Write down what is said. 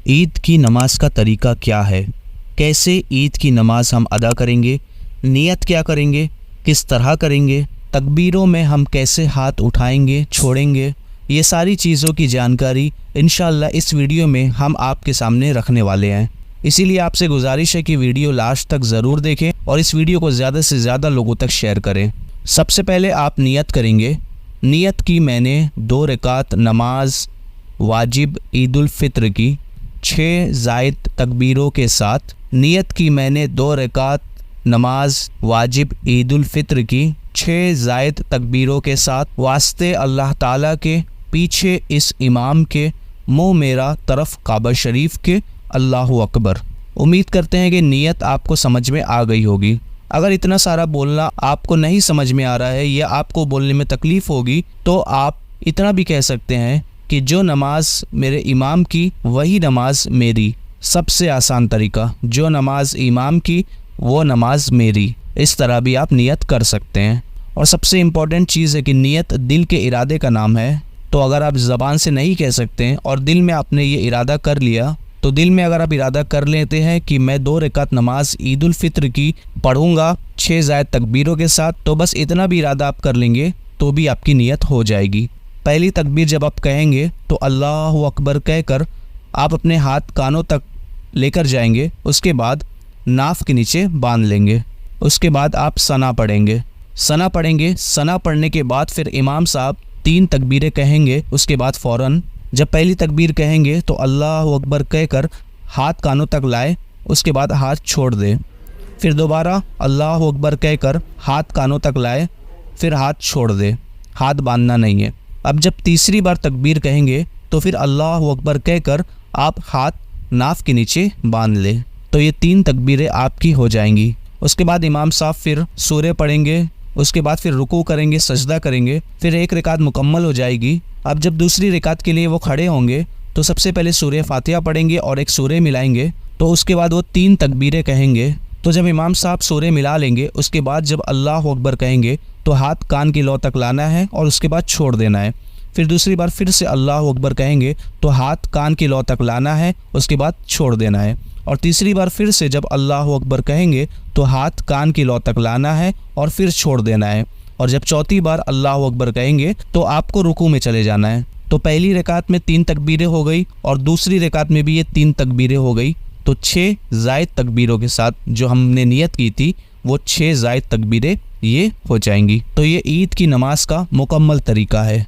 ईद की नमाज का तरीका क्या है, कैसे ईद की नमाज हम अदा करेंगे, नियत क्या करेंगे, किस तरह करेंगे, तकबीरों में हम कैसे हाथ उठाएंगे छोड़ेंगे, ये सारी चीज़ों की जानकारी इंशाअल्लाह इस वीडियो में हम आपके सामने रखने वाले हैं। इसीलिए आपसे गुजारिश है कि वीडियो लास्ट तक ज़रूर देखें और इस वीडियो को ज़्यादा से ज़्यादा लोगों तक शेयर करें। सबसे पहले आप नियत करेंगे। नियत की मैंने 2 रकात नमाज वाजिब ईद उल फित्र की 6 ज़ायद तकबीरों के साथ। नियत की मैंने 2 रकात नमाज वाजिब ईद उल फित्र की 6 ज़ायद तकबीरों के साथ, वास्ते अल्लाह ताला के, पीछे इस इमाम के, मुँह मेरा तरफ काबा शरीफ के, अल्लाहु अकबर। उम्मीद करते हैं कि नियत आपको समझ में आ गई होगी। अगर इतना सारा बोलना आपको नहीं समझ में आ रहा है या आपको बोलने में तकलीफ़ होगी तो आप इतना भी कह सकते हैं कि जो नमाज मेरे इमाम की वही नमाज मेरी। सबसे आसान तरीका, जो नमाज इमाम की वो नमाज मेरी। इस तरह भी आप नियत कर सकते हैं। और सबसे इम्पॉर्टेंट चीज़ है कि नियत दिल के इरादे का नाम है। तो अगर आप ज़बान से नहीं कह सकते हैं और दिल में आपने ये इरादा कर लिया, तो दिल में अगर आप इरादा कर लेते हैं कि मैं 2 रकात नमाज ईद उल फित्र की पढ़ूंगा 6 ज़ायद तकबीरों के साथ, तो बस इतना भी इरादा आप कर लेंगे तो भी आपकी नियत हो जाएगी। पहली तकबीर जब आप कहेंगे तो अल्लाहु अकबर कहकर आप अपने हाथ कानों तक लेकर जाएंगे। उसके बाद नाफ के नीचे बांध लेंगे। उसके बाद आप सना पढ़ेंगे। सना पढ़ने के बाद फिर इमाम साहब 3 तकबीरें कहेंगे। उसके बाद फ़ौरन जब पहली तकबीर कहेंगे तो अल्लाहु अकबर कहकर हाथ कानों तक लाए। उसके बाद हाथ छोड़ दे। फिर दोबारा अल्लाहु अकबर कहकर हाथ कानों तक लाए, फिर हाथ छोड़ दे। हाथ बांधना नहीं है। अब जब तीसरी बार तकबीर कहेंगे तो फिर अल्लाहु अकबर कहकर आप हाथ नाफ के नीचे बांध ले। तो ये 3 तकबीरें आपकी हो जाएंगी। उसके बाद इमाम साहब फिर सूरे पढ़ेंगे। उसके बाद फिर रुकू करेंगे, सजदा करेंगे। फिर 1 रकात मुकम्मल हो जाएगी। अब जब दूसरी रकात के लिए वो खड़े होंगे तो सबसे पहले सूरे फातिहा पढ़ेंगे और एक सूरे मिलाएंगे। तो उसके बाद वो 3 तकबीरें कहेंगे। तो जब इमाम साहब सूरे मिला लेंगे, उसके बाद जब अल्लाहु अकबर कहेंगे तो हाथ कान की लौ तक लाना है और उसके बाद छोड़ देना है। फिर दूसरी बार फिर से अल्लाहु अकबर कहेंगे तो हाथ कान की लौ तक लाना है, उसके बाद छोड़ देना है। और तीसरी बार फिर से जब अल्लाहु अकबर कहेंगे तो हाथ कान की लौ तक लाना है और फिर छोड़ देना है। और जब चौथी बार अल्लाहु अकबर कहेंगे तो आपको रुकू में चले जाना है। तो पहली रकात में 3 तकबीरें हो गई और दूसरी रकात में भी ये 3 तकबीरें हो गई। तो 6 ज़ायद तकबीरों के साथ जो हमने नियत की थी वो 6 ज़ायद तकबीरें ये हो जाएंगी। तो ये ईद की नमाज का मुकम्मल तरीका है।